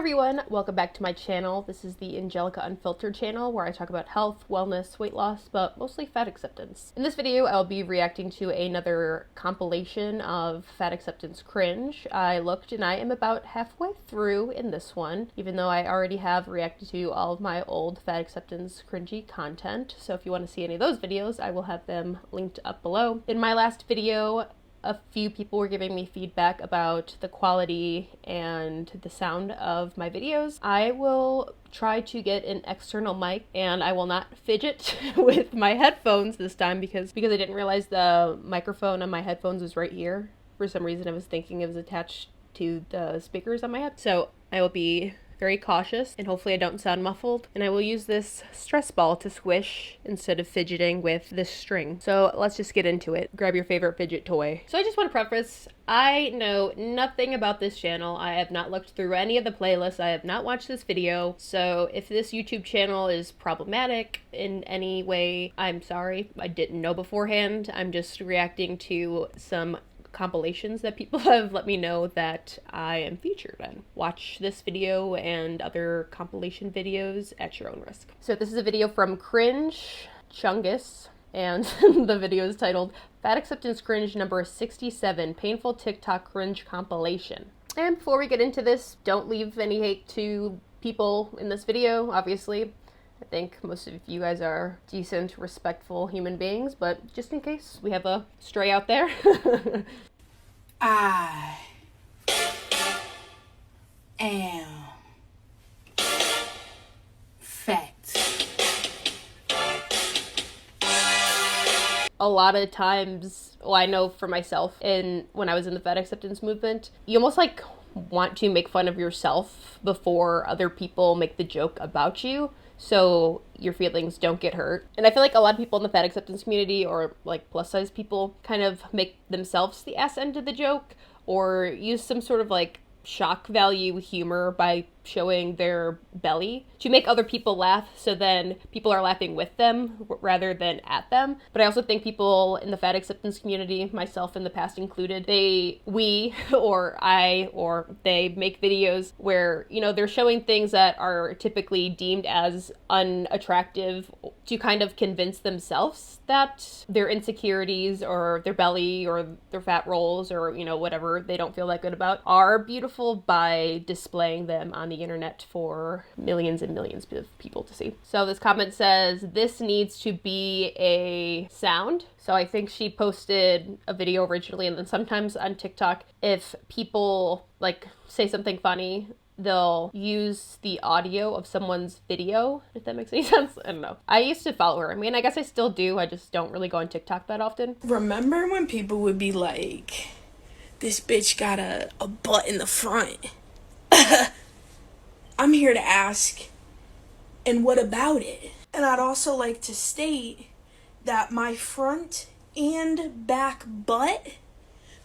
everyone, welcome back to my channel. This is the Angelica Unfiltered channel where I talk about health, wellness, weight loss, but mostly fat acceptance. In this video, I'll be reacting to another compilation of Fat Acceptance Cringe. I looked and I am about halfway through in this one, even though I already have reacted to all of my old Fat Acceptance Cringy content. So if you want to see any of those videos, I will have them linked up below. In my last video, a few people were giving me feedback about the quality and the sound of my videos. I will try to get an external mic and I will not fidget with my headphones this time because I didn't realize the microphone on my headphones was right here. For some reason I was thinking it was attached to the speakers on my head. So I will be very cautious and hopefully I don't sound muffled, and I will use this stress ball to squish instead of fidgeting with this string. So let's just get into it. Grab your favorite fidget toy. So I just want to preface, I know nothing about this channel. I have not looked through any of the playlists. I have not watched this video. So if this YouTube channel is problematic in any way, I'm sorry. I didn't know beforehand. I'm just reacting to some compilations that people have let me know that I am featured in. Watch this video and other compilation videos at your own risk. So this is a video from Cringe Chungus, and the video is titled Fat Acceptance Cringe number 67, Painful TikTok Cringe Compilation. And before we get into this, don't leave any hate to people in this video, obviously. I think most of you guys are decent, respectful human beings, but just in case we have a stray out there. I am fat. A lot of times, well, I know for myself, when I was in the fat acceptance movement, you almost like want to make fun of yourself before other people make the joke about you, so your feelings don't get hurt. And I feel like a lot of people in the fat acceptance community, or like plus size people, kind of make themselves the ass end of the joke, or use some sort of like shock value humor by showing their belly to make other people laugh, so then people are laughing with them rather than at them. But I also think people in the fat acceptance community, myself in the past included, they make videos where, you know, they're showing things that are typically deemed as unattractive to kind of convince themselves that their insecurities or their belly or their fat rolls or, you know, whatever they don't feel that good about are beautiful by displaying them on the internet for millions and millions of people to see. So this comment says, this needs to be a sound. So I think she posted a video originally, and then sometimes on TikTok, if people like say something funny, they'll use the audio of someone's video, if that makes any sense. I don't know. I used to follow her. I mean, I guess I still do. I just don't really go on TikTok that often. Remember when people would be like, this bitch got a butt in the front? I'm here to ask, and what about it? And I'd also like to state that my front and back butt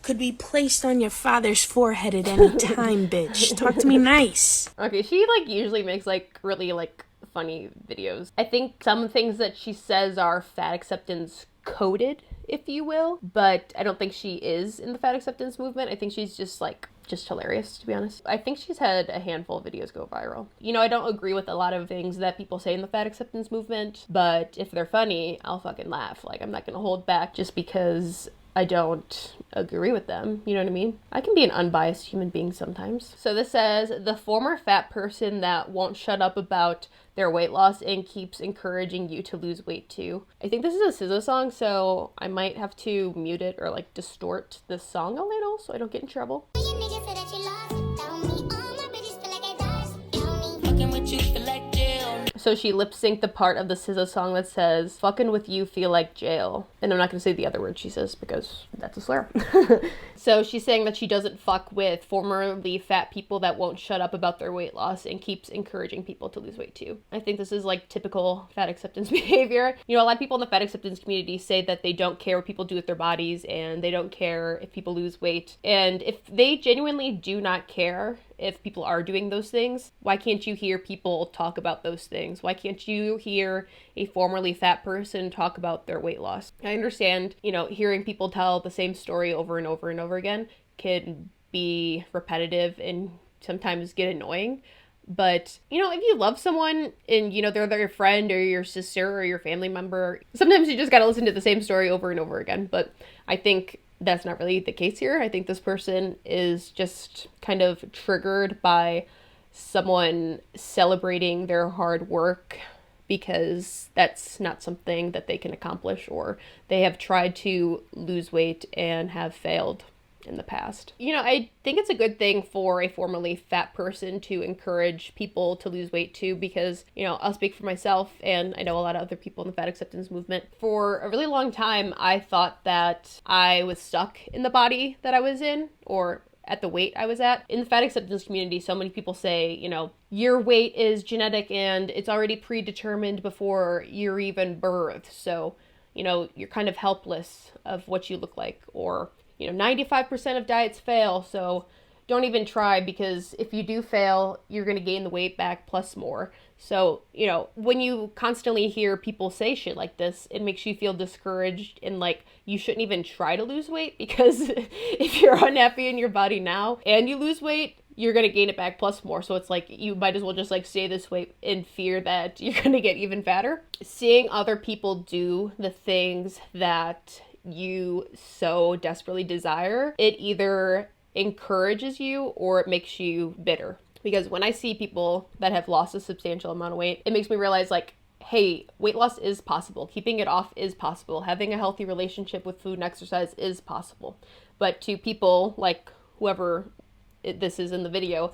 could be placed on your father's forehead at any time, bitch. Talk to me nice. Okay, she like usually makes like really like funny videos. I think some things that she says are fat acceptance coded, if you will, but I don't think she is in the fat acceptance movement. I think she's just hilarious, to be honest. I think she's had a handful of videos go viral. You know, I don't agree with a lot of things that people say in the fat acceptance movement, but if they're funny, I'll fucking laugh. Like, I'm not gonna hold back just because I don't agree with them. You know what I mean? I can be an unbiased human being sometimes. So this says, the former fat person that won't shut up about their weight loss and keeps encouraging you to lose weight too. I think this is a 𝒀💀 song, so I might have to mute it or like distort the song a little so I don't get in trouble. So she lip synced the part of the 𝒀💀 song that says, fucking with you feel like jail. And I'm not gonna say the other word she says because that's a slur. So she's saying that she doesn't fuck with formerly fat people that won't shut up about their weight loss and keeps encouraging people to lose weight too. I think this is like typical fat acceptance behavior. You know, a lot of people in the fat acceptance community say that they don't care what people do with their bodies and they don't care if people lose weight. And if they genuinely do not care if people are doing those things, why can't you hear people talk about those things? Why can't you hear a formerly fat person talk about their weight loss? I understand, you know, hearing people tell the same story over and over and over again can be repetitive and sometimes get annoying. But, you know, if you love someone and, you know, they're your friend or your sister or your family member, sometimes you just gotta listen to the same story over and over again. But I think that's not really the case here. I think this person is just kind of triggered by someone celebrating their hard work because that's not something that they can accomplish, or they have tried to lose weight and have failed in the past. You know, I think it's a good thing for a formerly fat person to encourage people to lose weight too, because, you know, I'll speak for myself, and I know a lot of other people in the fat acceptance movement. For a really long time, I thought that I was stuck in the body that I was in, or at the weight I was at. In the fat acceptance community, so many people say, you know, your weight is genetic and it's already predetermined before you're even birthed. So, you know, you're kind of helpless of what you look like. Or, you know, 95% of diets fail, so don't even try, because if you do fail, you're going to gain the weight back plus more. So, you know, when you constantly hear people say shit like this, it makes you feel discouraged and like you shouldn't even try to lose weight, because if you're unhappy in your body now and you lose weight, you're going to gain it back plus more. So it's like you might as well just like stay this way in fear that you're going to get even fatter. Seeing other people do the things that you so desperately desire, it either encourages you or it makes you bitter. Because when I see people that have lost a substantial amount of weight, it makes me realize, like, hey, weight loss is possible. Keeping it off is possible. Having a healthy relationship with food and exercise is possible. But to people like whoever this is in the video,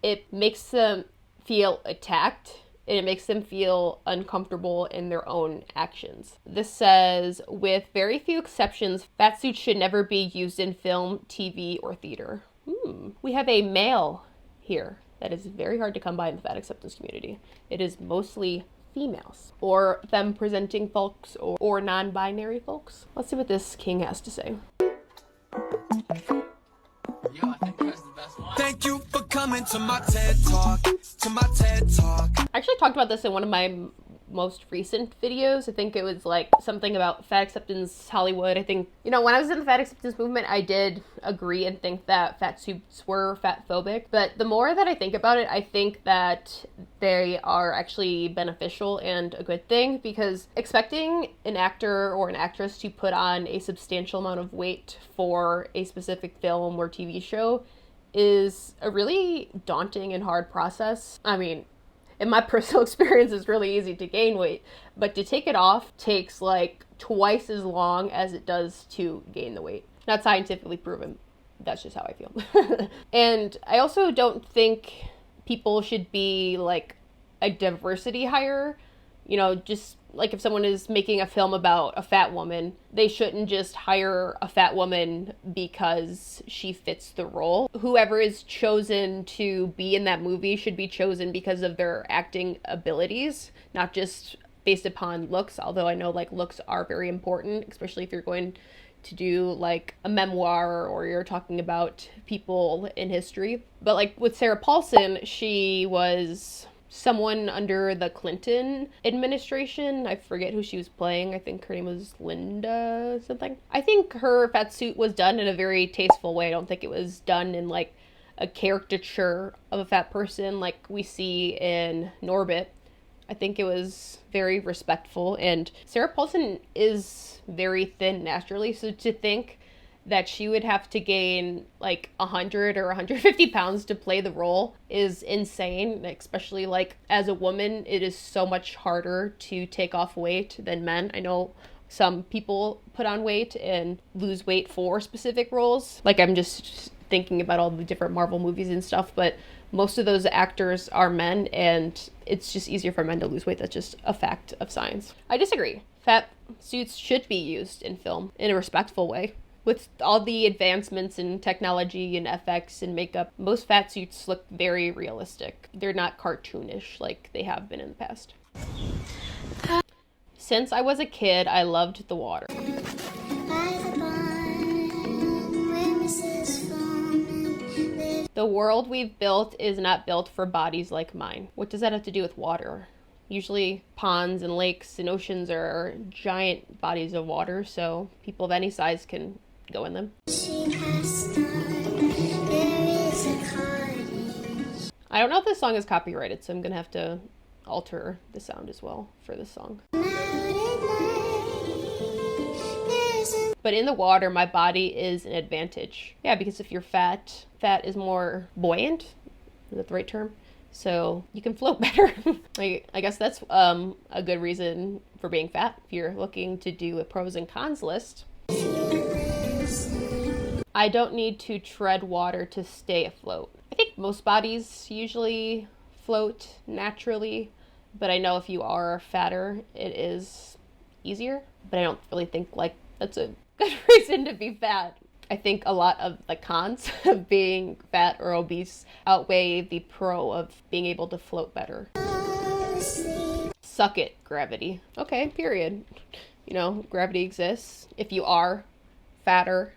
it makes them feel attacked, and it makes them feel uncomfortable in their own actions. This says, with very few exceptions, fat suits should never be used in film, TV, or theater. We have a male here that is very hard to come by in the fat acceptance community. It is mostly females, or femme-presenting folks, or non-binary folks. Let's see what this king has to say. Thank you for coming to my TED Talk, I actually talked about this in one of my most recent videos. I think it was like something about fat acceptance Hollywood. I think, you know, when I was in the fat acceptance movement, I did agree and think that fat suits were fat phobic. But the more that I think about it, I think that they are actually beneficial and a good thing, because expecting an actor or an actress to put on a substantial amount of weight for a specific film or TV show is a really daunting and hard process. I mean, in my personal experience, it's really easy to gain weight, but to take it off takes like twice as long as it does to gain the weight. Not scientifically proven. That's just how I feel. And I also don't think people should be like a diversity hire. You know, just like if someone is making a film about a fat woman, they shouldn't just hire a fat woman because she fits the role. Whoever is chosen to be in that movie should be chosen because of their acting abilities, not just based upon looks, although I know like looks are very important, especially if you're going to do like a memoir or you're talking about people in history. But like with Sarah Paulson, she was someone under the Clinton administration. I forget who she was playing. I think her name was Linda something. I think her fat suit was done in a very tasteful way. I don't think it was done in like a caricature of a fat person like we see in 𝒹𝒏𝒃. I think it was very respectful, and Sarah Paulson is very thin naturally, so to think that she would have to gain like 100 or 150 pounds to play the role is insane, especially like as a woman. It is so much harder to take off weight than men. I know some people put on weight and lose weight for specific roles. Like I'm just thinking about all the different Marvel movies and stuff, but most of those actors are men, and it's just easier for men to lose weight. That's just a fact of science. I disagree. Fat suits should be used in film in a respectful way. With all the advancements in technology and FX and makeup, most fat suits look very realistic. They're not cartoonish like they have been in the past. Since I was a kid, I loved the water. The world we've built is not built for bodies like mine. What does that have to do with water? Usually ponds and lakes and oceans are giant bodies of water, so people of any size can go in them. I don't know if this song is copyrighted, so I'm gonna have to alter the sound as well for this song. But in the water, my body is an advantage. Yeah, because if you're fat, fat is more buoyant. Is that the right term? So you can float better. I guess that's a good reason for being fat. If you're looking to do a pros and cons list. I don't need to tread water to stay afloat. I think most bodies usually float naturally, but I know if you are fatter, it is easier. But I don't really think like that's a good reason to be fat. I think a lot of the cons of being fat or obese outweigh the pro of being able to float better. Suck it, gravity. Okay, period. You know, gravity exists. If you are fatter,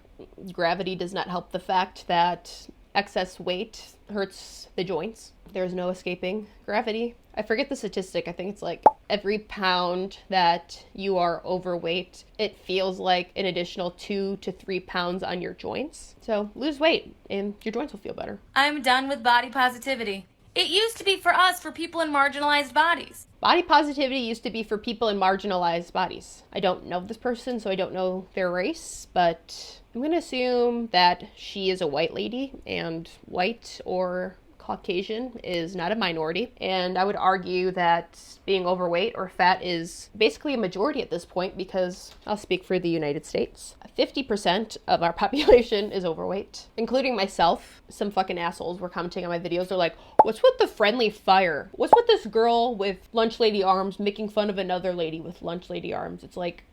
gravity does not help the fact that excess weight hurts the joints. There's no escaping gravity. I forget the statistic. I think it's like every pound that you are overweight, it feels like an additional 2 to 3 pounds on your joints. So lose weight and your joints will feel better. I'm done with body positivity. It used to be for us, for people in marginalized bodies. Body positivity used to be for people in marginalized bodies. I don't know this person, so I don't know their race, but I'm going to assume that she is a white lady, and white or Caucasian is not a minority. And I would argue that being overweight or fat is basically a majority at this point, because I'll speak for the United States. 50% of our population is overweight, including myself. Some fucking assholes were commenting on my videos. They're like, what's with the friendly fire? What's with this girl with lunch lady arms making fun of another lady with lunch lady arms? It's like,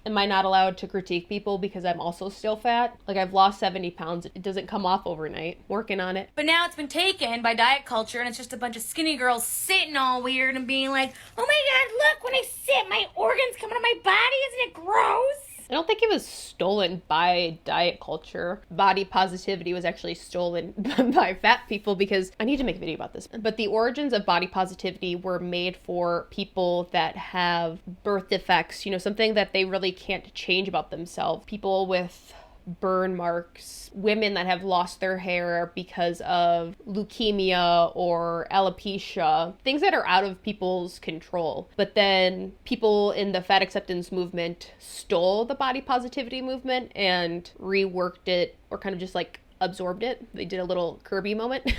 am I not allowed to critique people because I'm also still fat? Like, I've lost 70 pounds. It doesn't come off overnight. Working on it. But now it's been taken by diet culture, and it's just a bunch of skinny girls sitting all weird and being like, oh my god, look, when I sit, my organs come out of my body. Isn't it gross? I don't think it was stolen by diet culture. Body positivity was actually stolen by fat people, because I need to make a video about this. But the origins of body positivity were made for people that have birth defects, you know, something that they really can't change about themselves. People with burn marks, women that have lost their hair because of leukemia or alopecia, things that are out of people's control. But then people in the fat acceptance movement stole the body positivity movement and reworked it, or kind of just like absorbed it. They did a little Kirby moment.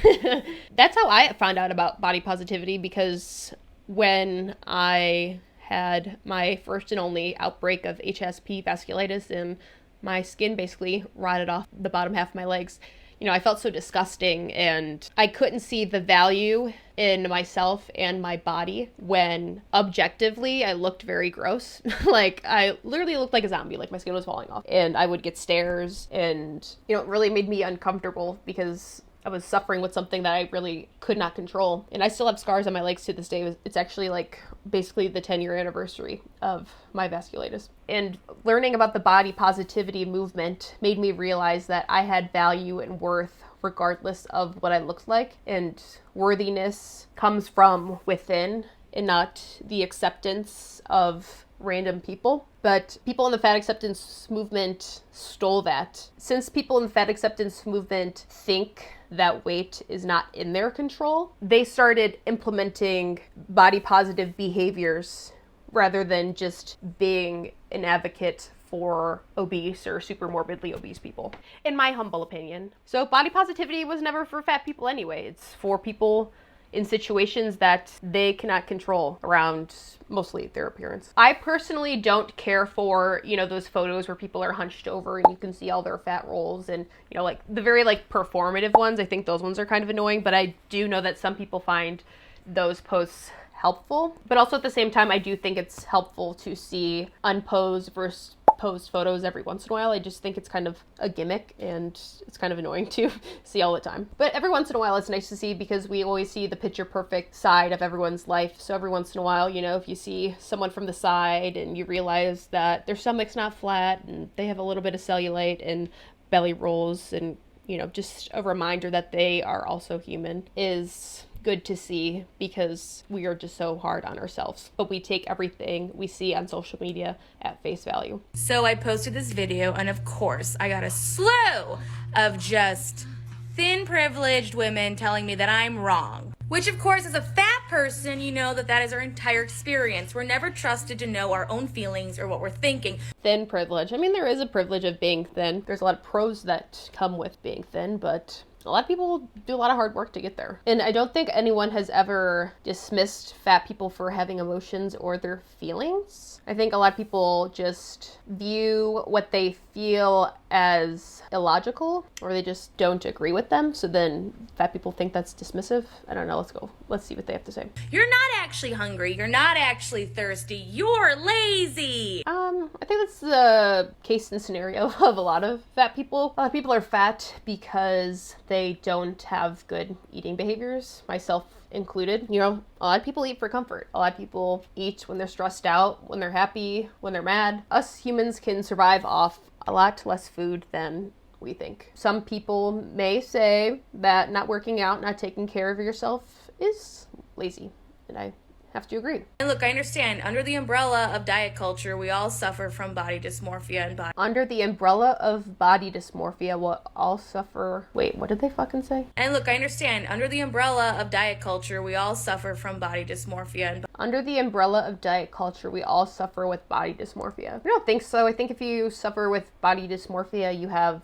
That's how I found out about body positivity, because when I had my first and only outbreak of HSP vasculitis and my skin basically rotted off the bottom half of my legs, you know, I felt so disgusting, and I couldn't see the value in myself and my body when objectively I looked very gross. Like, I literally looked like a zombie, like my skin was falling off, and I would get stares, and, you know, it really made me uncomfortable because I was suffering with something that I really could not control. And I still have scars on my legs to this day. It's actually like basically the 10-year anniversary of my vasculitis. And learning about the body positivity movement made me realize that I had value and worth regardless of what I looked like. And worthiness comes from within and not the acceptance of random people. But people in the fat acceptance movement stole that. Since people in the fat acceptance movement think that weight is not in their control, they started implementing body positive behaviors rather than just being an advocate for obese or super morbidly obese people, in my humble opinion. So body positivity was never for fat people anyway. It's for people in situations that they cannot control around mostly their appearance. I personally don't care for, you know, those photos where people are hunched over and you can see all their fat rolls, and, you know, like the very like performative ones. I think those ones are kind of annoying, but I do know that some people find those posts helpful. But also at the same time, I do think it's helpful to see unposed versus posed photos every once in a while. I just think it's kind of a gimmick, and it's kind of annoying to see all the time. But every once in a while it's nice to see, because we always see the picture perfect side of everyone's life. So every once in a while, you know, if you see someone from the side and you realize that their stomach's not flat and they have a little bit of cellulite and belly rolls, and, you know, just a reminder that they are also human, is good to see, because we are just so hard on ourselves. But we take everything we see on social media at face value. So I posted this video, and of course I got a slew of just thin privileged women telling me that I'm wrong. Which, of course, as a fat person, you know that is our entire experience. We're never trusted to know our own feelings or what we're thinking. Thin privilege. I mean, there is a privilege of being thin. There's a lot of pros that come with being thin, but a lot of people do a lot of hard work to get there. And I don't think anyone has ever dismissed fat people for having emotions or their feelings. I think a lot of people just view what they feel as illogical, or they just don't agree with them. So then fat people think that's dismissive. I don't know. Let's go. Let's see what they have to say. You're not actually hungry. You're not actually thirsty. You're lazy. I think that's the case and scenario of a lot of fat people. A lot of people are fat because they don't have good eating behaviors, myself included. You know, a lot of people eat for comfort. A lot of people eat when they're stressed out, when they're happy, when they're mad. Us humans can survive off a lot less food than we think. Some people may say that not working out, not taking care of yourself is lazy, and I have to agree. And look, I understand, under the umbrella of diet culture, we all suffer from body dysmorphia and body... Under the umbrella of body dysmorphia, we'll all suffer... Wait, what did they fucking say? And look, I understand, under the umbrella of diet culture, we all suffer from body dysmorphia and... Under the umbrella of diet culture, we all suffer with body dysmorphia. I don't think so. I think if you suffer with body dysmorphia, you have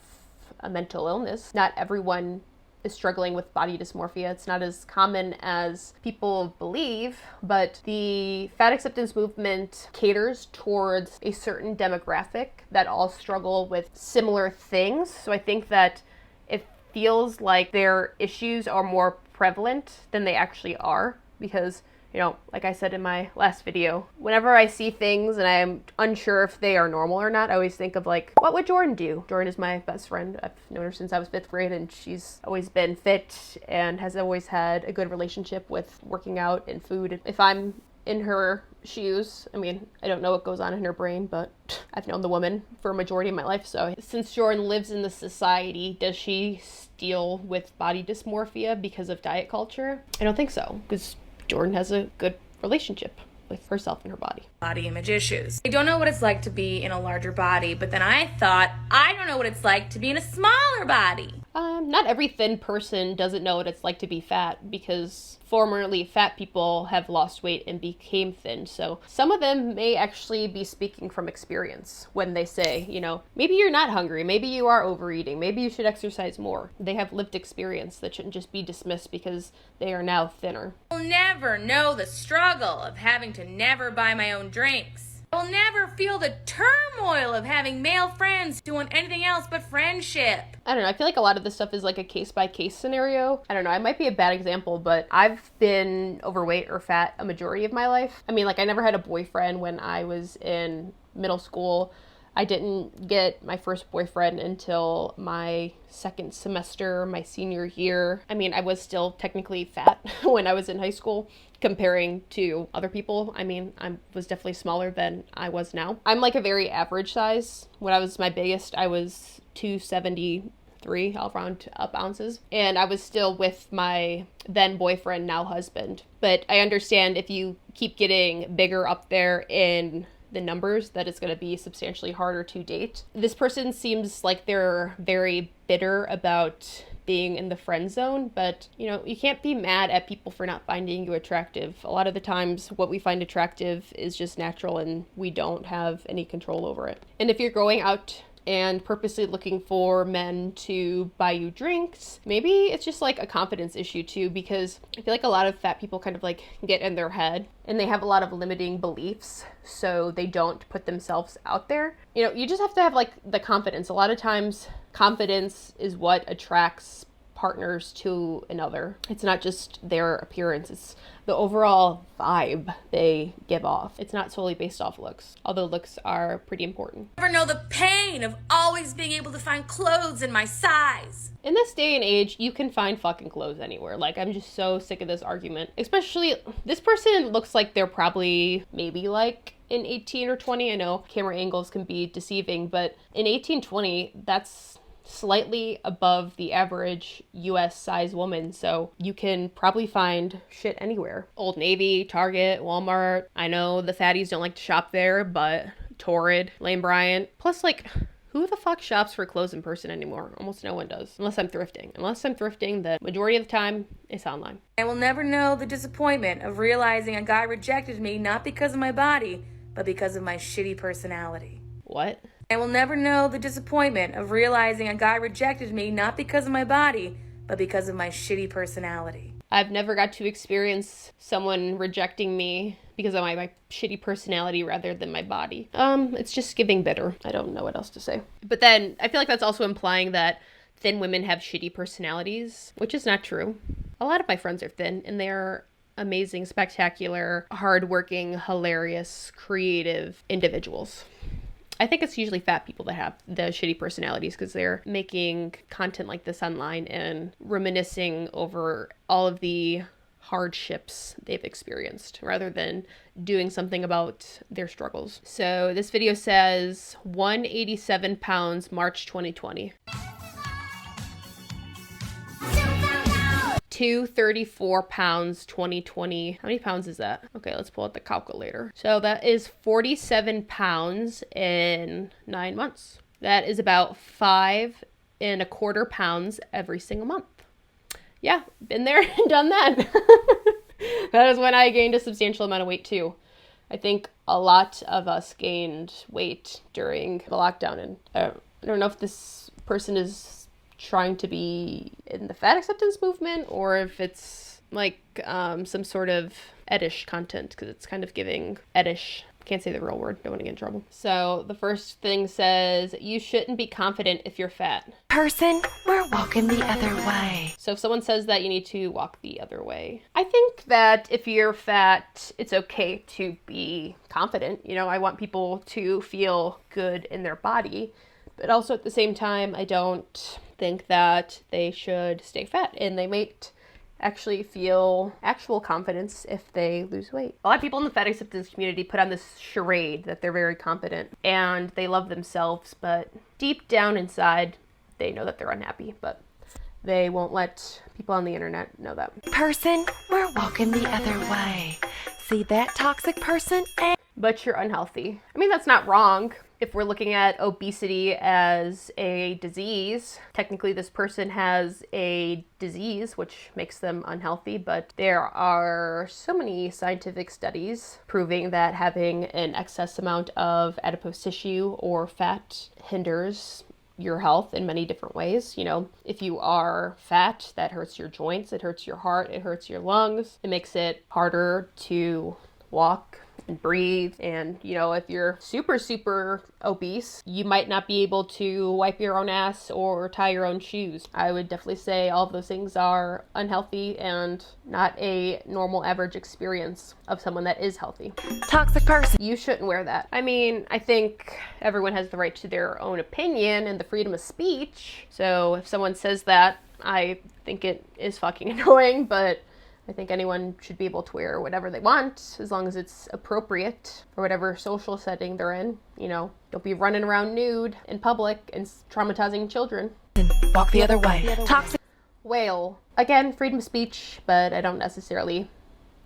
a mental illness. Not everyone is struggling with body dysmorphia. It's not as common as people believe, but the fat acceptance movement caters towards a certain demographic that all struggle with similar things. So I think that it feels like their issues are more prevalent than they actually are, because, you know, like I said in my last video, whenever I see things and I'm unsure if they are normal or not, I always think of, like, what would Jordan do? Jordan is my best friend. I've known her since I was 5th grade, and she's always been fit and has always had a good relationship with working out and food. If I'm in her shoes, I mean, I don't know what goes on in her brain, but I've known the woman for a majority of my life. So since Jordan lives in this society, does she deal with body dysmorphia because of diet culture? I don't think so, because Jordan has a good relationship with herself and her body. Body image issues. I don't know what it's like to be in a larger body, but then I thought, I don't know what it's like to be in a smaller body. Not every thin person doesn't know what it's like to be fat, because formerly fat people have lost weight and became thin. So some of them may actually be speaking from experience when they say, you know, maybe you're not hungry, maybe you are overeating, maybe you should exercise more. They have lived experience that shouldn't just be dismissed because they are now thinner. I'll never know the struggle of having to never buy my own drinks. I'll never feel the turmoil of having male friends who want anything else but friendship. I don't know, I feel like a lot of this stuff is like a case-by-case scenario. I don't know, I might be a bad example, but I've been overweight or fat a majority of my life. I mean, like, I never had a boyfriend when I was in middle school. I didn't get my first boyfriend until my 2nd semester, my senior year. I mean, I was still technically fat when I was in high school comparing to other people. I mean, I was definitely smaller than I was now. I'm like a very average size. When I was my biggest, I was 273, I'll round up ounces. And I was still with my then boyfriend, now husband. But I understand if you keep getting bigger up there in the numbers, that it's going to be substantially harder to date. This person seems like they're very bitter about being in the friend zone, but, you know, you can't be mad at people for not finding you attractive. A lot of the times what we find attractive is just natural and we don't have any control over it. And if you're going out and purposely looking for men to buy you drinks, maybe it's just like a confidence issue too, because I feel like a lot of fat people kind of like get in their head and they have a lot of limiting beliefs, so they don't put themselves out there. You know, you just have to have like the confidence. A lot of times confidence is what attracts partners to another. It's not just their appearance, it's the overall vibe they give off. It's not solely based off looks, although looks are pretty important. I never know the pain of always being able to find clothes in my size. In this day and age, you can find fucking clothes anywhere. Like, I'm just so sick of this argument. Especially, this person looks like they're probably maybe like in 18 or 20. I know camera angles can be deceiving, but in 18, 20, that's slightly above the average US size woman, so you can probably find shit anywhere. Old Navy, Target, Walmart. I know the fatties don't like to shop there, but Torrid, Lane Bryant. Plus, like, Who the fuck shops for clothes in person anymore? Almost no one does. Unless I'm thrifting. Unless I'm thrifting, the majority of the time, it's online. I will never know the disappointment of realizing a guy rejected me not because of my body, but because of my shitty personality. What? I will never know the disappointment of realizing a guy rejected me not because of my body, but because of my shitty personality. I've never got to experience someone rejecting me because of my shitty personality rather than my body. It's just giving bitter. I don't know what else to say. But then I feel like that's also implying that thin women have shitty personalities, which is not true. A lot of my friends are thin, and they're amazing, spectacular, hardworking, hilarious, creative individuals. I think it's usually fat people that have the shitty personalities because they're making content like this online and reminiscing over all of the hardships they've experienced rather than doing something about their struggles. So this video says 187 pounds, March 2020. 234 pounds, 2020. How many pounds is that? Okay, let's pull out the calculator. So that is 47 pounds in 9 months. That is about 5.25 pounds every single month. Yeah, been there and done that. That is when I gained a substantial amount of weight too. I think a lot of us gained weight during the lockdown, and I don't know if this person is trying to be in the fat acceptance movement or if it's like some sort of edish content, because it's kind of giving edish. Can't say the real word, don't want to get in trouble. So the first thing says, you shouldn't be confident if you're fat. Person, we're walking the other way. So if someone says that, you need to walk the other way. I think that if you're fat, it's okay to be confident. You know, I want people to feel good in their body, but also at the same time, I don't think that they should stay fat, and they might actually feel actual confidence if they lose weight. A lot of people in the fat acceptance community put on this charade that they're very confident and they love themselves, but deep down inside, they know that they're unhappy, but they won't let people on the internet know that. Person, we're walking the other way. See that toxic person? But you're unhealthy. I mean, that's not wrong. If we're looking at obesity as a disease, technically this person has a disease which makes them unhealthy, but there are so many scientific studies proving that having an excess amount of adipose tissue or fat hinders your health in many different ways. You know, if you are fat, that hurts your joints, it hurts your heart, it hurts your lungs, it makes it harder to walk and breathe. And, you know, if you're super obese, you might not be able to wipe your own ass or tie your own shoes. I would definitely say all of those things are unhealthy and not a normal average experience of someone that is healthy. Toxic person. You shouldn't wear that. I mean, I think everyone has the right to their own opinion and the freedom of speech. So if someone says that, I think it is fucking annoying, but I think anyone should be able to wear whatever they want as long as it's appropriate for whatever social setting they're in. You know, don't be running around nude in public and traumatizing children. Walk the other way. Toxic. Whale. Again, freedom of speech, but I don't necessarily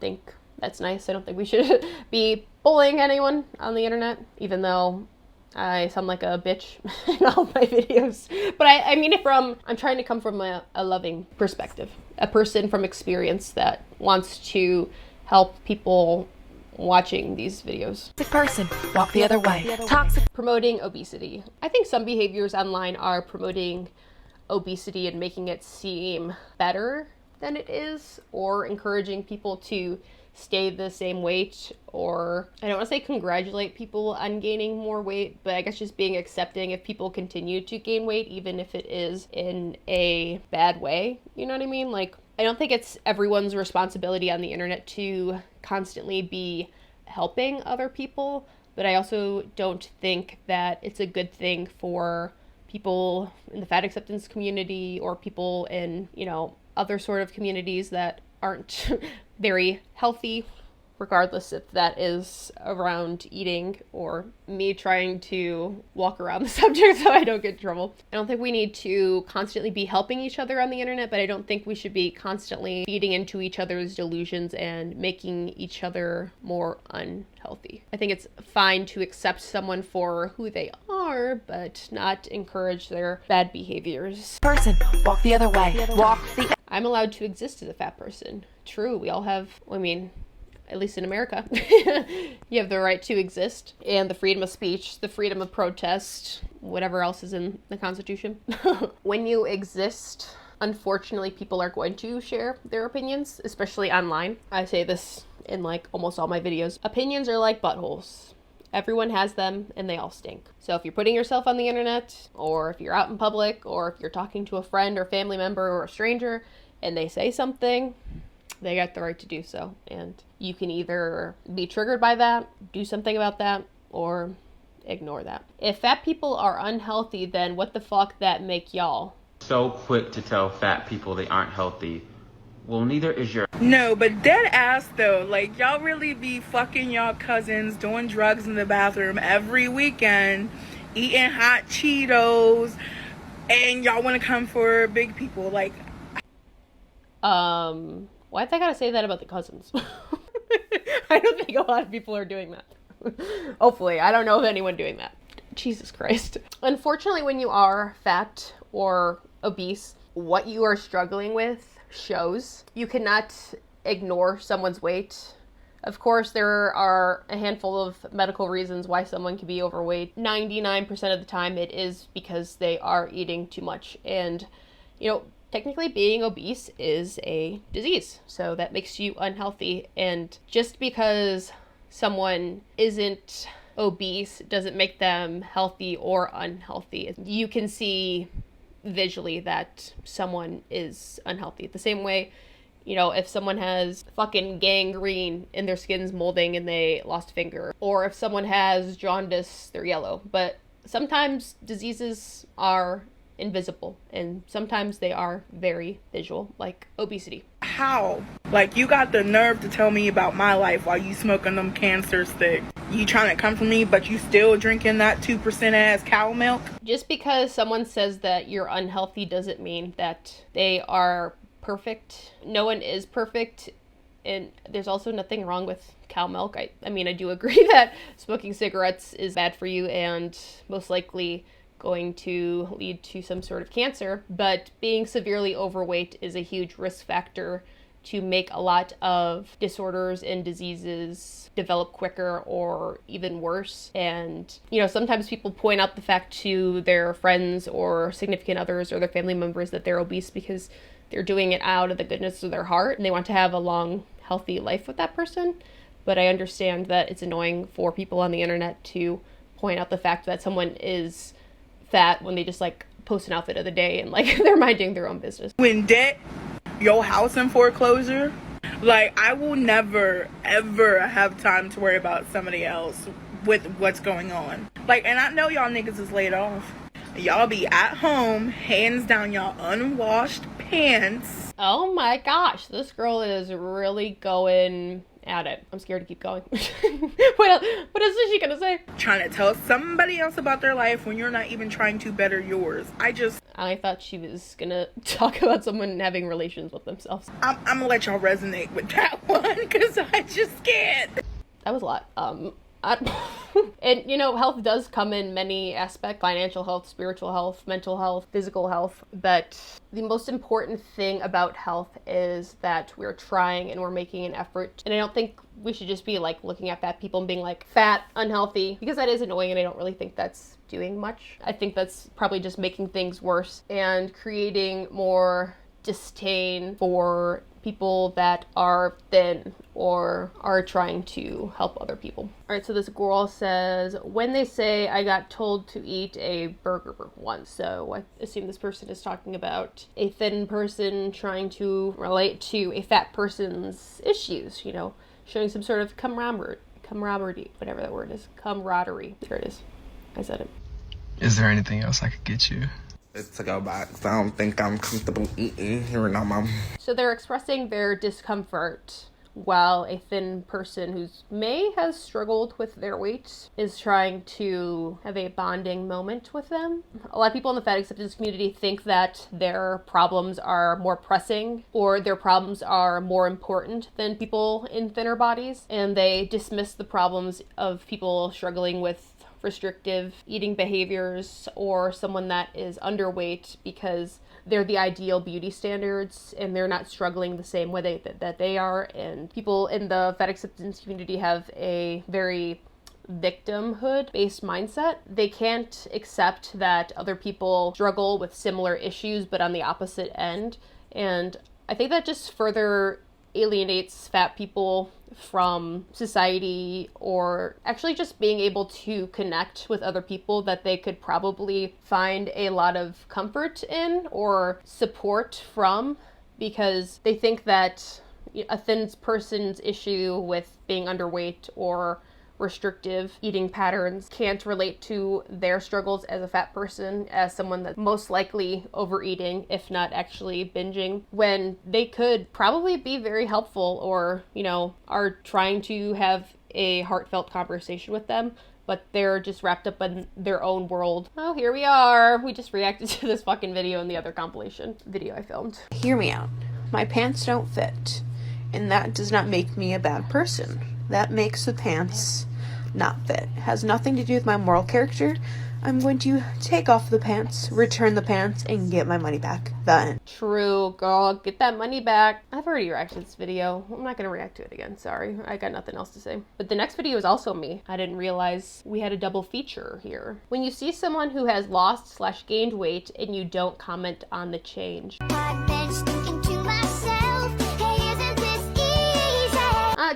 think that's nice. I don't think we should be bullying anyone on the internet, even though I sound like a bitch in all of my videos. But I mean it I'm trying to come from a loving perspective. A person from experience that wants to help people watching these videos. Toxic person. Walk the other way. Toxic. Promoting obesity. I think some behaviors online are promoting obesity and making it seem better than it is, or encouraging people to stay the same weight, or I don't want to say congratulate people on gaining more weight, but I guess just being accepting if people continue to gain weight, even if it is in a bad way. You know what I mean? Like, I don't think it's everyone's responsibility on the internet to constantly be helping other people, but I also don't think that it's a good thing for people in the fat acceptance community or people in, you know, other sort of communities that aren't very healthy regardless if that is around eating or me trying to walk around the subject so I don't get in trouble. I don't think we need to constantly be helping each other on the internet, but I don't think we should be constantly feeding into each other's delusions and making each other more unhealthy. I think it's fine to accept someone for who they are, but not encourage their bad behaviors. Person, walk the other way. Walk the... I'm allowed to exist as a fat person. True, we all have, I mean, at least in America, you have the right to exist, and the freedom of speech, the freedom of protest, whatever else is in the Constitution. When you exist, unfortunately, people are going to share their opinions, especially online. I say this in like almost all my videos. Opinions are like buttholes. Everyone has them, and they all stink. So if you're putting yourself on the internet, or if you're out in public, or if you're talking to a friend or family member or a stranger, and they say something, they got the right to do so. And you can either be triggered by that, do something about that, or ignore that. If fat people are unhealthy, then what the fuck that make y'all? So quick to tell fat people they aren't healthy. Well, neither is your... No, but dead ass though, like y'all really be fucking y'all cousins, doing drugs in the bathroom every weekend, eating hot Cheetos, and y'all want to come for big people, like... Why'd they gotta say that about the cousins? I don't think a lot of people are doing that. Hopefully. I don't know of anyone doing that. Jesus Christ. Unfortunately, when you are fat or obese, what you are struggling with shows. You cannot ignore someone's weight. Of course, there are a handful of medical reasons why someone can be overweight. 99% of the time, it is because they are eating too much. And, you know, technically being obese is a disease, so that makes you unhealthy. And just because someone isn't obese doesn't make them healthy or unhealthy. You can see visually that someone is unhealthy. The same way, you know, if someone has fucking gangrene and their skin's molding and they lost a finger, or if someone has jaundice, they're yellow. But sometimes diseases are invisible, and sometimes they are very visual, like obesity. How? Like, you got the nerve to tell me about my life while you smoking them cancer sticks. You trying to come for me, but you still drinking that 2% ass cow milk? Just because someone says that you're unhealthy doesn't mean that they are perfect. No one is perfect, and there's also nothing wrong with cow milk. I mean, I do agree that smoking cigarettes is bad for you and most likely going to lead to some sort of cancer, but being severely overweight is a huge risk factor to make a lot of disorders and diseases develop quicker or even worse. And, you know, sometimes people point out the fact to their friends or significant others or their family members that they're obese because they're doing it out of the goodness of their heart and they want to have a long, healthy life with that person. But I understand that it's annoying for people on the internet to point out the fact that someone is fat when they just like post an outfit of the day and like they're minding their own business. When debt, your house in foreclosure, like I will never ever have time to worry about somebody else with what's going on. Like, and I know y'all niggas is laid off. Y'all be at home, hands down y'all unwashed pants. Oh my gosh, this girl is really going at it. I'm scared to keep going. What else is she gonna say? Trying to tell somebody else about their life when you're not even trying to better yours. I thought she was gonna talk about someone having relations with themselves. I'm gonna let y'all resonate with that one because I just can't. That was a lot. And, you know, health does come in many aspects: financial health, spiritual health, mental health, physical health. But the most important thing about health is that we're trying and we're making an effort. And I don't think we should just be like looking at fat people and being like, fat, unhealthy, because that is annoying and I don't really think that's doing much. I think that's probably just making things worse and creating more disdain for people that are thin or are trying to help other people. All right, so this girl says, when they say I got told to eat a burger once. So I assume this person is talking about a thin person trying to relate to a fat person's issues, you know, showing some sort of camaraderie, whatever that word is, camaraderie. There it is. I said it. Is there anything else I could get you? To go back, so I don't think I'm comfortable eating here now, Mom. So they're expressing their discomfort while a thin person who may has struggled with their weight is trying to have a bonding moment with them. A lot of people in the fat acceptance community think that their problems are more pressing or their problems are more important than people in thinner bodies, and they dismiss the problems of people struggling with restrictive eating behaviors or someone that is underweight because they're the ideal beauty standards and they're not struggling the same way that they are. And people in the fat acceptance community have a very victimhood based mindset. They can't accept that other people struggle with similar issues but on the opposite end. And I think that just further alienates fat people from society, or actually just being able to connect with other people that they could probably find a lot of comfort in or support from, because they think that a thin person's issue with being underweight or restrictive eating patterns can't relate to their struggles as a fat person, as someone that's most likely overeating, if not actually binging, when they could probably be very helpful or, are trying to have a heartfelt conversation with them, but they're just wrapped up in their own world. Oh, here we are. We just reacted to this fucking video in the other compilation video I filmed. Hear me out. My pants don't fit, and that does not make me a bad person. That makes the pants not fit. It has nothing to do with my moral character. I'm going to take off the pants, return the pants, and get my money back. Then. True, girl. Get that money back. I've already reacted to this video. I'm not going to react to it again. Sorry. I got nothing else to say. But the next video is also me. I didn't realize we had a double feature here. When you see someone who has lost/gained weight and you don't comment on the change.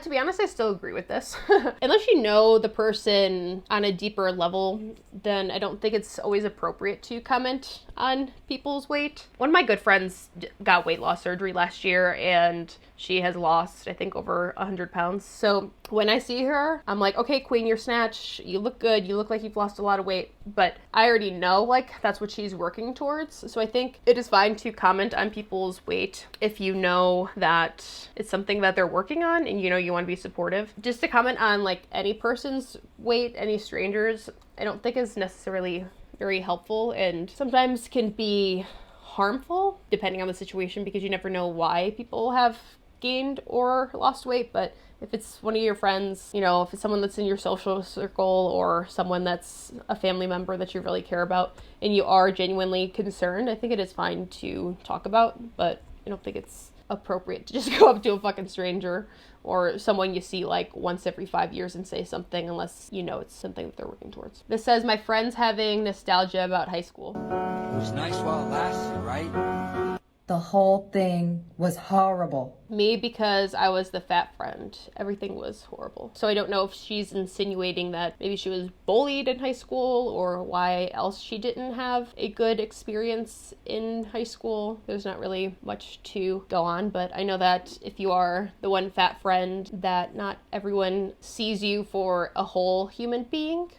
To be honest, I still agree with this. Unless you know the person on a deeper level, then I don't think it's always appropriate to comment on people's weight. One of my good friends got weight loss surgery last year, and she has lost, I think, over 100 pounds. So when I see her, I'm like, okay, queen, you're snatched. You look good. You look like you've lost a lot of weight. But I already know, that's what she's working towards. So I think it is fine to comment on people's weight if you know that it's something that they're working on and you want to be supportive. Just to comment on, any person's weight, any strangers, I don't think is necessarily very helpful, and sometimes can be harmful depending on the situation, because you never know why people have gained or lost weight. But if it's one of your friends, if it's someone that's in your social circle or someone that's a family member that you really care about and you are genuinely concerned, I think it is fine to talk about, but I don't think it's appropriate to just go up to a fucking stranger or someone you see once every 5 years and say something, unless it's something that they're working towards. This says, my friend's having nostalgia about high school. It was nice while it lasted, right? The whole thing was horrible. Me, because I was the fat friend. Everything was horrible. So I don't know if she's insinuating that maybe she was bullied in high school or why else she didn't have a good experience in high school. There's not really much to go on, but I know that if you are the one fat friend, that not everyone sees you for a whole human being.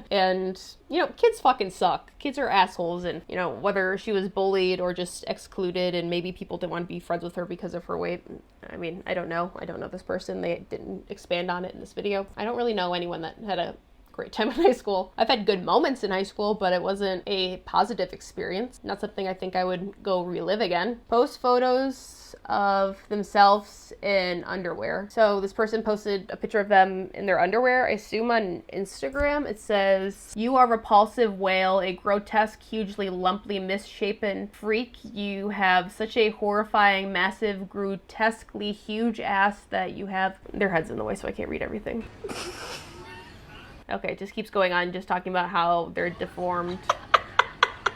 And, kids fucking suck. Kids are assholes, and, whether she was bullied or just excluded and maybe people didn't want to be friends with her because of her weight, I mean, I don't know. I don't know this person. They didn't expand on it in this video. I don't really know anyone that had a great time in high school. I've had good moments in high school, but it wasn't a positive experience. Not something I think I would go relive again. Post photos of themselves in underwear. So this person posted a picture of them in their underwear, I assume on Instagram. It says, "You are repulsive whale, a grotesque, hugely lumpy, misshapen freak. You have such a horrifying, massive, grotesquely huge ass that you have..." Their head's in the way, so I can't read everything. Okay, it just keeps going on, just talking about how they're deformed.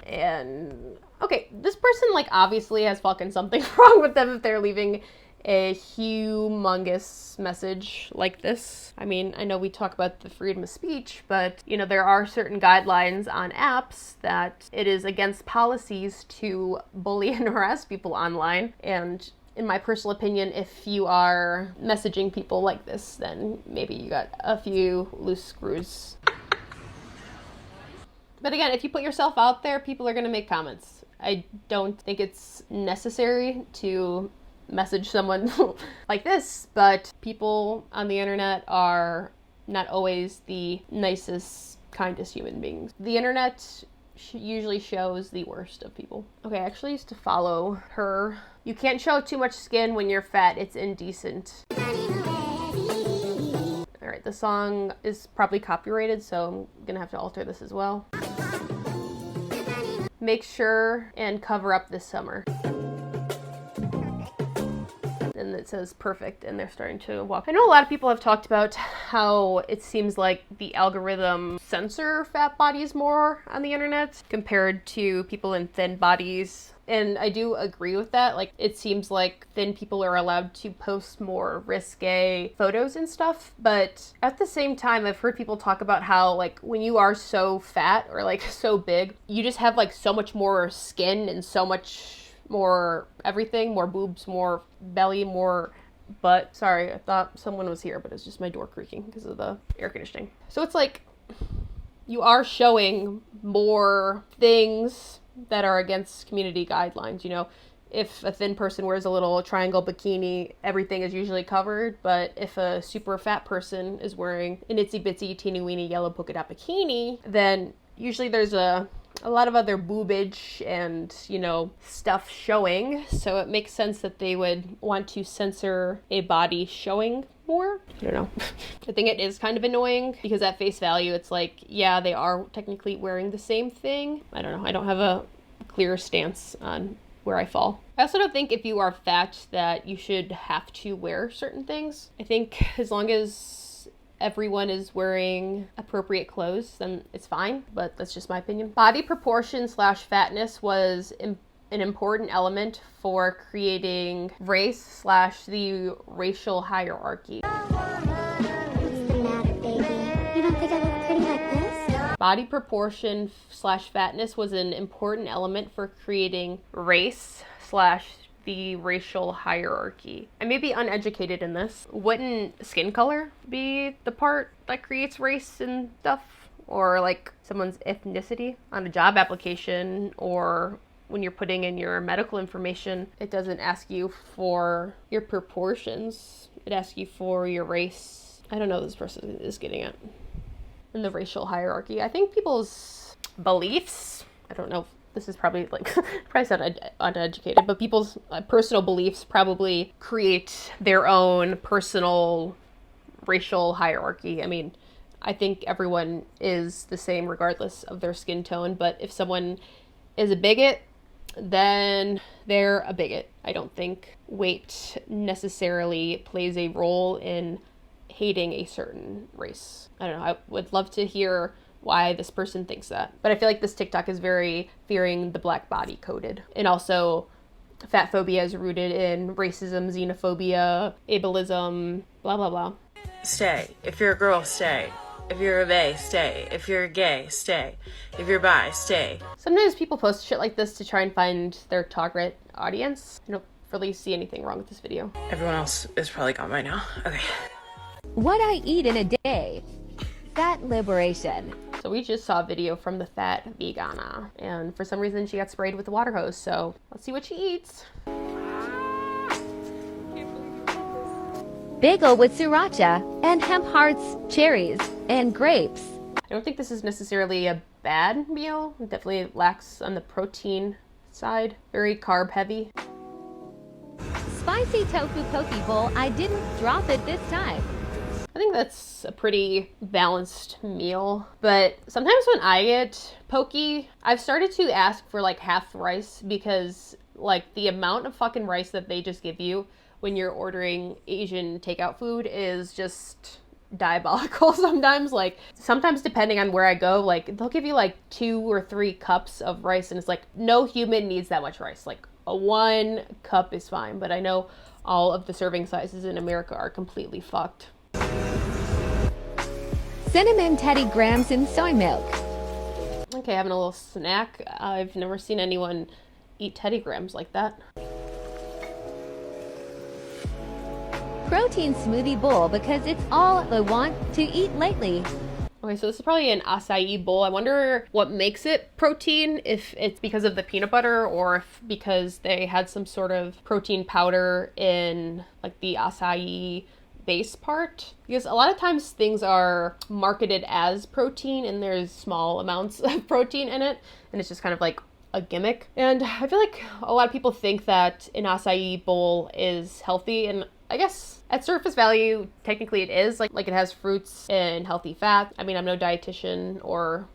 And okay, this person obviously has fucking something wrong with them if they're leaving a humongous message like this. I mean, I know we talk about the freedom of speech, but there are certain guidelines on apps that it is against policies to bully and harass people online. And in my personal opinion, if you are messaging people like this, then maybe you got a few loose screws. But again, if you put yourself out there, people are going to make comments. I don't think it's necessary to message someone like this, but people on the internet are not always the nicest, kindest human beings. The internet usually shows the worst of people. Okay, I actually used to follow her. You can't show too much skin when you're fat, it's indecent. Alright, the song is probably copyrighted, so I'm gonna have to alter this as well. Make sure and cover up this summer. And it says perfect, and they're starting to walk. I know a lot of people have talked about how it seems like the algorithm censor fat bodies more on the internet compared to people in thin bodies. And I do agree with that. Like, it seems like thin people are allowed to post more risque photos and stuff. But at the same time, I've heard people talk about how, like, when you are so fat or, like, so big, you just have, like, so much more skin and so much more everything, more boobs, more belly, more butt. Sorry, I thought someone was here, but it's just my door creaking because of the air conditioning. So it's like, you are showing more things that are against community guidelines. You know, if a thin person wears a little triangle bikini, everything is usually covered. But if a super fat person is wearing an itsy bitsy teeny weeny yellow polka dot bikini, then usually there's a lot of other boobage and, you know, stuff showing. So it makes sense that they would want to censor a body showing more. I don't know. I think it is kind of annoying because at face value, it's like, yeah, they are technically wearing the same thing. I don't know. I don't have a clear stance on where I fall. I also don't think if you are fat that you should have to wear certain things. I think as long as everyone is wearing appropriate clothes, then it's fine, but that's just my opinion. Body proportion / fatness was an important element for creating race / the racial hierarchy. Body proportion / fatness was an important element for creating race / the racial hierarchy. I may be uneducated in this. Wouldn't skin color be the part that creates race and stuff? Or like someone's ethnicity on a job application, or when you're putting in your medical information, it doesn't ask you for your proportions. It asks you for your race. I don't know what this person is getting at. In the racial hierarchy, I think people's beliefs, I don't know if this is probably like, probably sound uneducated, but people's personal beliefs probably create their own personal racial hierarchy. I mean, I think everyone is the same regardless of their skin tone, but if someone is a bigot, then they're a bigot. I don't think weight necessarily plays a role in hating a certain race. I don't know. I would love to hear why this person thinks that. But I feel like this TikTok is very fearing the black body coded. And also fat phobia is rooted in racism, xenophobia, ableism, blah, blah, blah. Stay. If you're a girl, stay. If you're a bae, stay. If you're gay, stay. If you're bi, stay. Sometimes people post shit like this to try and find their target audience. I don't really see anything wrong with this video. Everyone else is probably gone by now. Okay. What I eat in a day. Fat liberation. So we just saw a video from the Fat Vegana, and for some reason she got sprayed with a water hose, so let's see what she eats. Bagel with sriracha and hemp hearts, cherries, and grapes. I don't think this is necessarily a bad meal. It definitely lacks on the protein side. Very carb heavy. Spicy tofu poke bowl. I didn't drop it this time. I think that's a pretty balanced meal, but sometimes when I get poke, I've started to ask for like half rice because like the amount of fucking rice that they just give you when you're ordering Asian takeout food is just diabolical sometimes. Like sometimes depending on where I go, like they'll give you like 2 or 3 cups of rice and it's like no human needs that much rice. Like a 1 cup is fine, but I know all of the serving sizes in America are completely fucked. Cinnamon Teddy Grahams in soy milk. Okay, having a little snack. I've never seen anyone eat Teddy Grahams like that. Protein smoothie bowl because it's all I want to eat lately. Oh Okay, so this is probably an acai bowl. I wonder what makes it protein, if it's because of the peanut butter or if because they had some sort of protein powder in like the acai base part. Because a lot of times things are marketed as protein and there's small amounts of protein in it, and it's just kind of like a gimmick. And I feel like a lot of people think that an acai bowl is healthy, and I guess at surface value, technically it is. Like it has fruits and healthy fat. I mean, I'm no dietitian or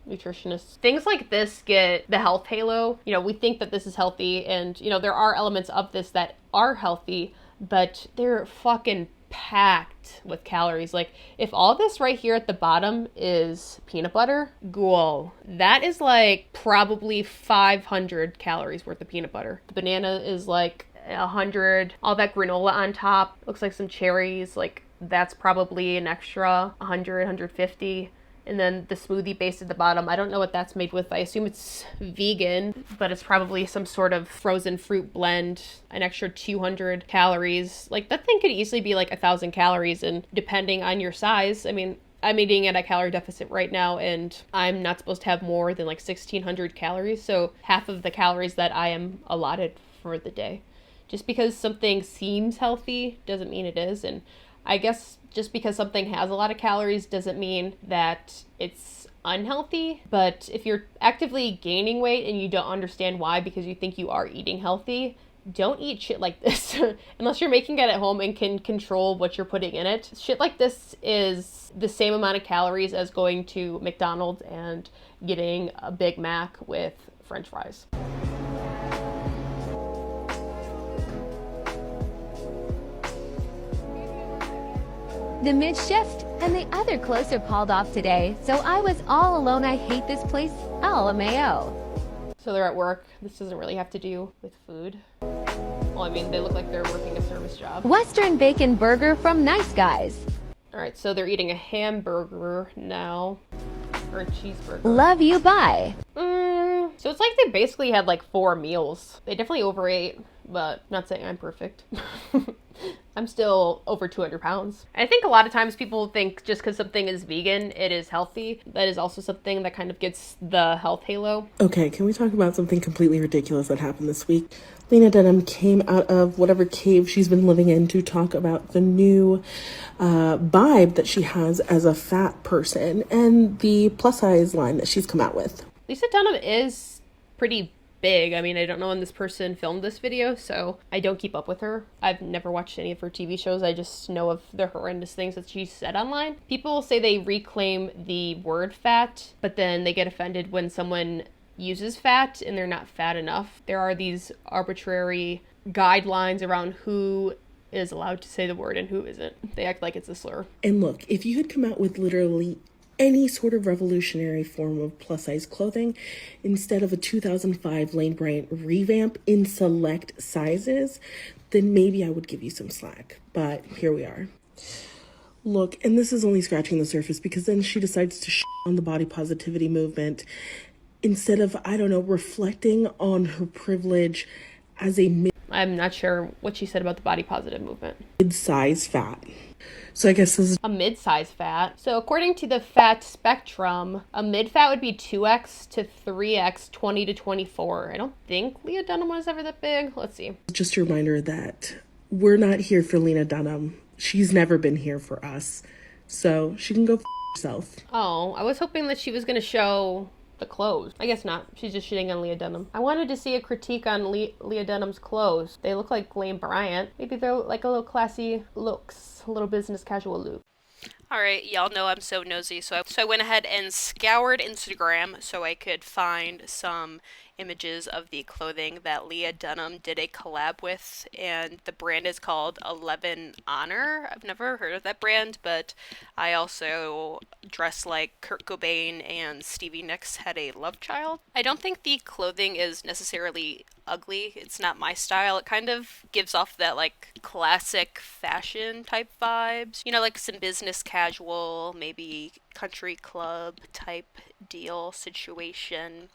nutritionist. Things like this get the health halo. You know, we think that this is healthy, and you know, there are elements of this that are healthy, but they're fucking packed with calories. Like if all this right here at the bottom is peanut butter, whoa, that is like probably 500 calories worth of peanut butter. The banana is like 100. All that granola on top looks like some cherries, like that's probably an extra 100, 150. And then the smoothie base at the bottom, I don't know what that's made with. I assume it's vegan, but it's probably some sort of frozen fruit blend, an extra 200 calories. Like that thing could easily be like 1,000 calories, and depending on your size, I mean, I'm eating at a calorie deficit right now, and I'm not supposed to have more than like 1,600 calories. So half of the calories that I am allotted for the day. Just because something seems healthy doesn't mean it is. And I guess just because something has a lot of calories doesn't mean that it's unhealthy. But if you're actively gaining weight and you don't understand why because you think you are eating healthy, don't eat shit like this unless you're making it at home and can control what you're putting in it. Shit like this is the same amount of calories as going to McDonald's and getting a Big Mac with French fries. The mid-shift and the other clothes are called off today, so I was all alone. I hate this place. LMAO. So they're at work. This doesn't really have to do with food. Well, I mean, they look like they're working a service job. Western bacon burger from Nice Guys. All right, so they're eating a hamburger now, or a cheeseburger. Love you, bye. So it's like they basically had like 4 meals. They definitely overate, but not saying I'm perfect. I'm still over 200 pounds. I think a lot of times people think just because something is vegan, it is healthy. That is also something that kind of gets the health halo. Okay, can we talk about something completely ridiculous that happened this week? Lena Dunham came out of whatever cave she's been living in to talk about the new vibe that she has as a fat person and the plus size line that she's come out with. Lena Dunham is pretty big. I mean, I don't know when this person filmed this video, so I don't keep up with her. I've never watched any of her TV shows. I just know of the horrendous things that she said online. People say they reclaim the word fat, but then they get offended when someone uses fat and they're not fat enough. There are these arbitrary guidelines around who is allowed to say the word and who isn't. They act like it's a slur. And look, if you had come out with literally any sort of revolutionary form of plus-size clothing instead of a 2005 Lane Bryant revamp in select sizes, then maybe I would give you some slack. But here we are. Look, and this is only scratching the surface because then she decides to on the body positivity movement instead of, I don't know, reflecting on her privilege as a I'm not sure what she said about the body positive movement. Mid-size fat. So I guess this is a mid-size fat. So according to the fat spectrum, a mid-fat would be 2x to 3x, 20 to 24. I don't think Lena Dunham was ever that big. Let's see. Just a reminder that we're not here for Lena Dunham. She's never been here for us. So she can go f*** herself. Oh, I was hoping that she was going to show the clothes. I guess not. She's just shitting on Lena Dunham. I wanted to see a critique on Lena Dunham's clothes. They look like Lane Bryant. Maybe they're like a little classy looks, a little business casual look. Alright, y'all know I'm so nosy, so I went ahead and scoured Instagram so I could find some images of the clothing that Lena Dunham did a collab with, and the brand is called 𝒻𝒻𝒾𝓄𝓁. I've never heard of that brand, but I also dress like Kurt Cobain and Stevie Nicks had a love child. I don't think the clothing is necessarily ugly. It's not my style. It kind of gives off that like classic fashion type vibes. You know, like some business casual, maybe country club type deal situation.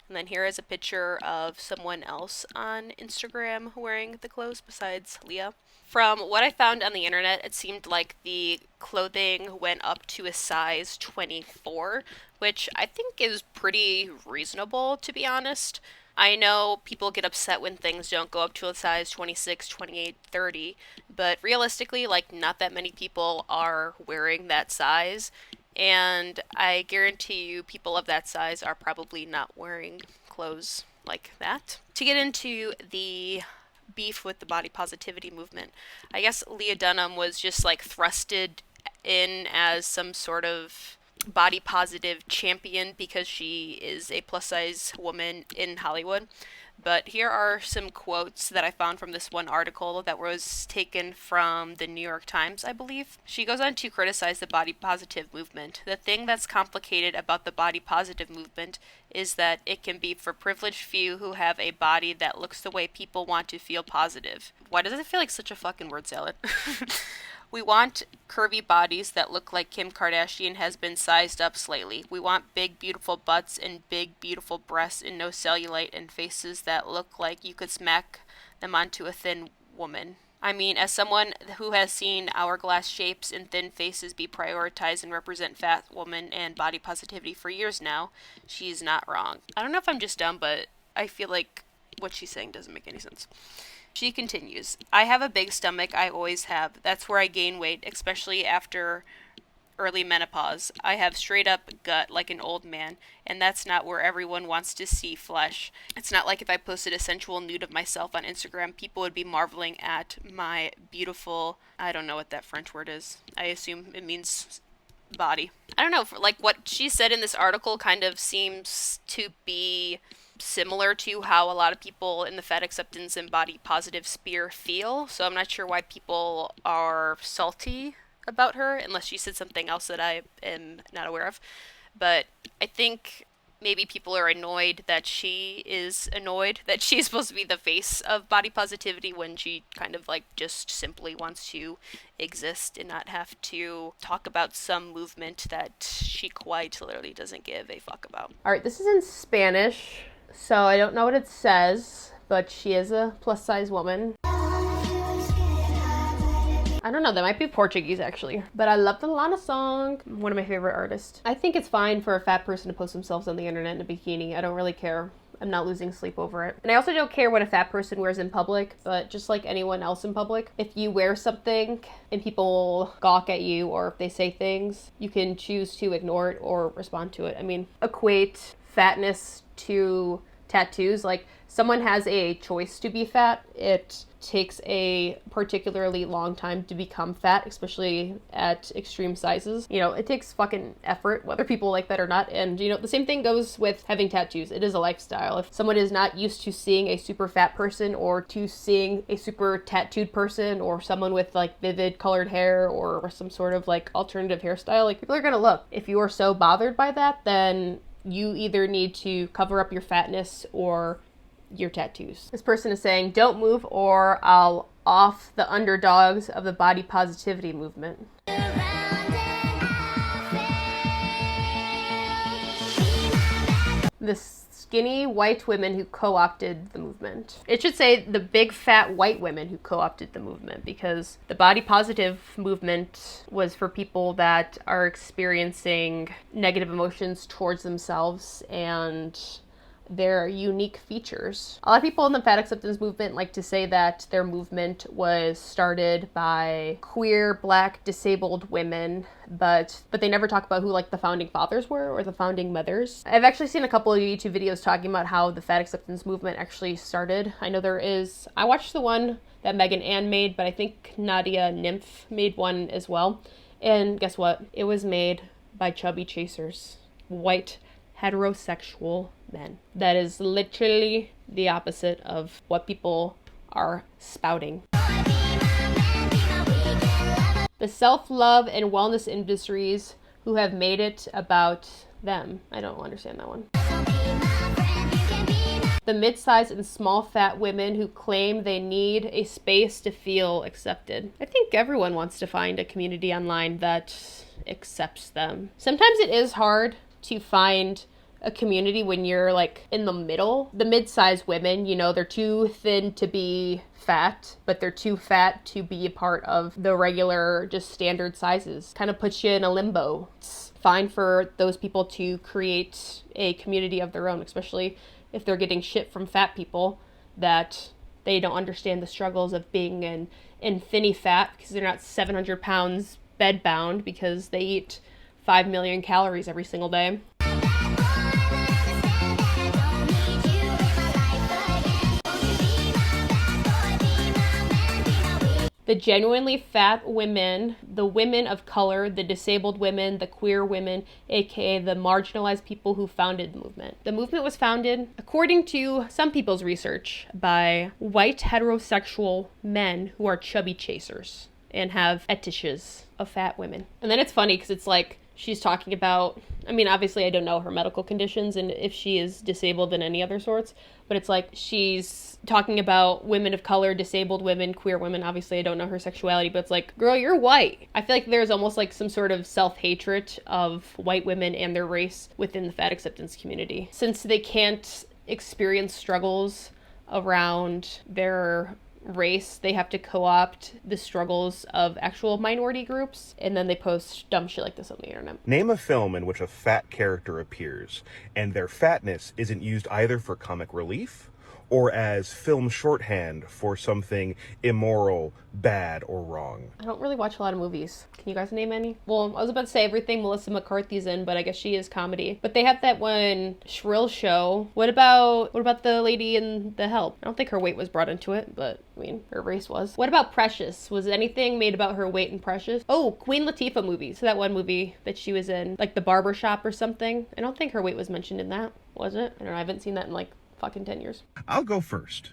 And then here is a picture of someone else on Instagram wearing the clothes besides Leah. From what I found on the internet, it seemed like the clothing went up to a size 24, which I think is pretty reasonable, to be honest. I know people get upset when things don't go up to a size 26, 28, 30, but realistically, like, not that many people are wearing that size, and I guarantee you people of that size are probably not wearing clothes like that. To get into the beef with the body positivity movement, I guess Lena Dunham was just like thrusted in as some sort of body positive champion because she is a plus size woman in Hollywood. But here are some quotes that I found from this one article that was taken from the New York Times, I believe. She goes on to criticize the body positive movement. The thing that's complicated about the body positive movement is that it can be for privileged few who have a body that looks the way people want to feel positive. Why does it feel like such a fucking word salad? We want curvy bodies that look like Kim Kardashian has been sized up slightly. We want big, beautiful butts and big, beautiful breasts and no cellulite and faces that look like you could smack them onto a thin woman. I mean, as someone who has seen hourglass shapes and thin faces be prioritized and represent fat woman and body positivity for years now, she's not wrong. I don't know if I'm just dumb, but I feel like what she's saying doesn't make any sense. She continues, I have a big stomach, I always have. That's where I gain weight, especially after early menopause. I have straight up gut like an old man, and that's not where everyone wants to see flesh. It's not like if I posted a sensual nude of myself on Instagram, people would be marveling at my beautiful, I don't know what that French word is. I assume it means body. I don't know, like what she said in this article kind of seems to be similar to how a lot of people in the fat acceptance and body positive sphere feel, so I'm not sure why people are salty about her, unless she said something else that I am not aware of. But I think maybe people are annoyed that she is annoyed that she's supposed to be the face of body positivity when she kind of like just simply wants to exist and not have to talk about some movement that she quite literally doesn't give a fuck about. Alright, this is in Spanish, so I don't know what it says, but she is a plus size woman. I don't know, that might be Portuguese actually. But I love the Lana song. One of my favorite artists. I think it's fine for a fat person to post themselves on the internet in a bikini. I don't really care. I'm not losing sleep over it. And I also don't care what a fat person wears in public, but just like anyone else in public, if you wear something and people gawk at you or if they say things, you can choose to ignore it or respond to it. I mean, equate fatness to tattoos. Like, someone has a choice to be fat. It takes a particularly long time to become fat, especially at extreme sizes. You know, it takes fucking effort, whether people like that or not. And, you know, the same thing goes with having tattoos. It is a lifestyle. If someone is not used to seeing a super fat person or to seeing a super tattooed person or someone with like vivid colored hair or some sort of like alternative hairstyle, like people are gonna look. If you are so bothered by that, then you either need to cover up your fatness or your tattoos. This person is saying, don't move or I'll off the underdogs of the body positivity movement. The skinny white women who co-opted the movement. It should say the big fat white women who co-opted the movement, because the body positive movement was for people that are experiencing negative emotions towards themselves and their unique features. A lot of people in the fat acceptance movement like to say that their movement was started by queer, black, disabled women, but they never talk about who like the founding fathers were or the founding mothers. I've actually seen a couple of YouTube videos talking about how the fat acceptance movement actually started. I know I watched the one that Megan Ann made, but I think Nadia Nymph made one as well. And guess what? It was made by chubby chasers, white, heterosexual men. That is literally the opposite of what people are spouting. The self-love and wellness industries who have made it about them. I don't understand that one. The mid-sized and small fat women who claim they need a space to feel accepted. I think everyone wants to find a community online that accepts them. Sometimes it is hard to find a community when you're like in the middle. The mid-sized women, you know, they're too thin to be fat, but they're too fat to be a part of the regular, just standard sizes. Kind of puts you in a limbo. It's fine for those people to create a community of their own, especially if they're getting shit from fat people that they don't understand the struggles of being in infinity fat because they're not 700 pounds bedbound because they eat 5 million calories every single day. The genuinely fat women, the women of color, the disabled women, the queer women, aka the marginalized people who founded the movement. The movement was founded, according to some people's research, by white heterosexual men who are chubby chasers and have fetishes of fat women. And then it's funny because it's like, she's talking about, I mean, obviously I don't know her medical conditions and if she is disabled in any other sorts, but it's like she's talking about women of color, disabled women, queer women. Obviously I don't know her sexuality, but it's like, girl, you're white. I feel like there's almost like some sort of self-hatred of white women and their race within the fat acceptance community. Since they can't experience struggles around their race, they have to co-opt the struggles of actual minority groups, and then they post dumb shit like this on the internet. Name a film in which a fat character appears, and their fatness isn't used either for comic relief or as film shorthand for something immoral, bad, or wrong. I don't really watch a lot of movies. Can you guys name any? Well, I was about to say everything Melissa McCarthy's in, but I guess she is comedy. But they have that one Shrill show. What about the lady in The Help? I don't think her weight was brought into it, but I mean, her race was. What about Precious? Was anything made about her weight in Precious? Oh, Queen Latifah movies. So that one movie that she was in, like The Barber Shop or something. I don't think her weight was mentioned in that, was it? I don't know. I haven't seen that in like fucking 10 years. I'll go first.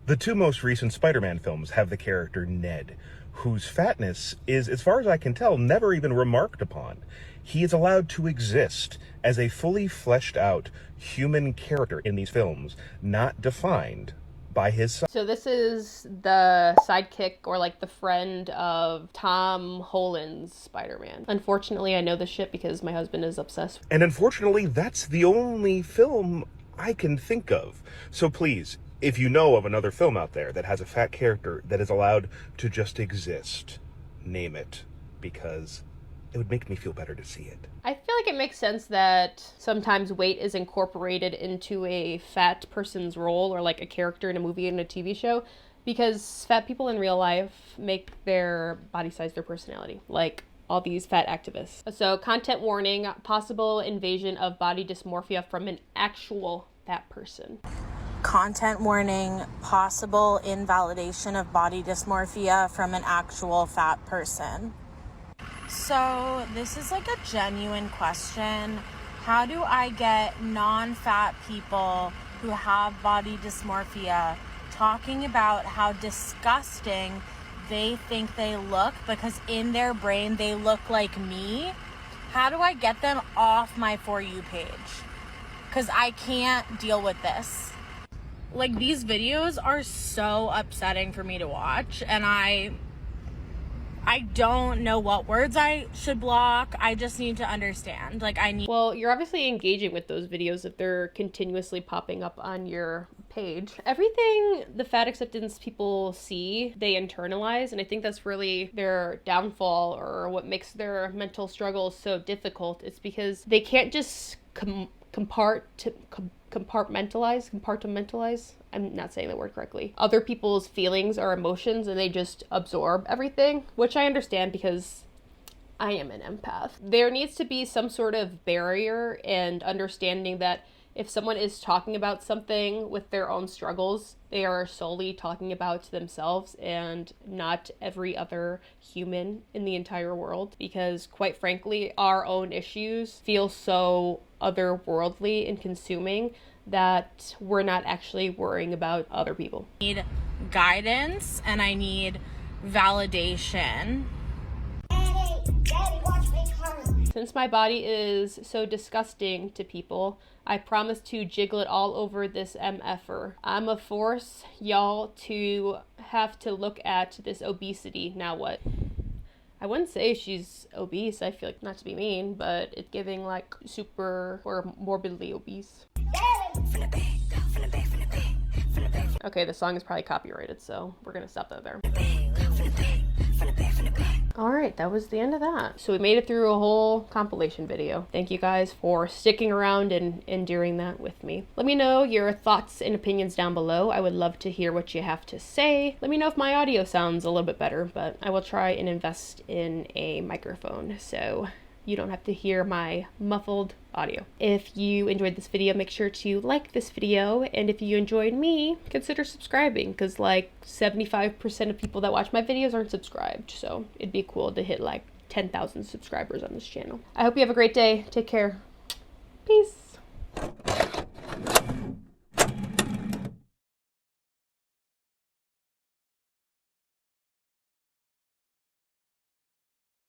The two most recent Spider-Man films have the character Ned, whose fatness is, as far as I can tell, never even remarked upon. He is allowed to exist as a fully fleshed out human character in these films, not defined by his size. So this is the sidekick or like the friend of Tom Holland's Spider-Man. Unfortunately, I know this shit because my husband is obsessed. And unfortunately, that's the only film I can think of. So please, if you know of another film out there that has a fat character that is allowed to just exist, name it, because it would make me feel better to see it. I feel like it makes sense that sometimes weight is incorporated into a fat person's role or like a character in a movie and a TV show, because fat people in real life make their body size their personality. Like all these fat activists. So content warning, possible invasion of body dysmorphia from an actual fat person. Content warning, possible invalidation of body dysmorphia from an actual fat person. So this is like a genuine question. How do I get non-fat people who have body dysmorphia talking about how disgusting they think they look because in their brain they look like me? How do I get them off my For You page? Because I can't deal with this. Like, these videos are so upsetting for me to watch, and I don't know what words I should block. I just need to understand. Like, Well, you're obviously engaging with those videos if they're continuously popping up on your page. Everything the fat acceptance people see, they internalize, and I think that's really their downfall or what makes their mental struggles so difficult. It's because they can't just compartmentalize. I'm not saying the word correctly. Other people's feelings or emotions, and they just absorb everything, which I understand because I am an empath. There needs to be some sort of barrier and understanding that if someone is talking about something with their own struggles, they are solely talking about themselves and not every other human in the entire world. Because quite frankly, our own issues feel so otherworldly and consuming that we're not actually worrying about other people. I need guidance and I need validation. Since my body is so disgusting to people, I promise to jiggle it all over this MFer. I'ma force y'all to have to look at this obesity. Now what? I wouldn't say she's obese. I feel like, not to be mean, but it's giving like super or morbidly obese. Okay, the song is probably copyrighted, so we're gonna stop that there. Alright, that was the end of that. So we made it through a whole compilation video. Thank you guys for sticking around and enduring that with me. Let me know your thoughts and opinions down below. I would love to hear what you have to say. Let me know if my audio sounds a little bit better, but I will try and invest in a microphone so you don't have to hear my muffled audio. If you enjoyed this video, make sure to like this video, and if you enjoyed me, consider subscribing, because like 75% of people that watch my videos aren't subscribed, so it'd be cool to hit like 10,000 subscribers on this channel. I hope you have a great day. Take care.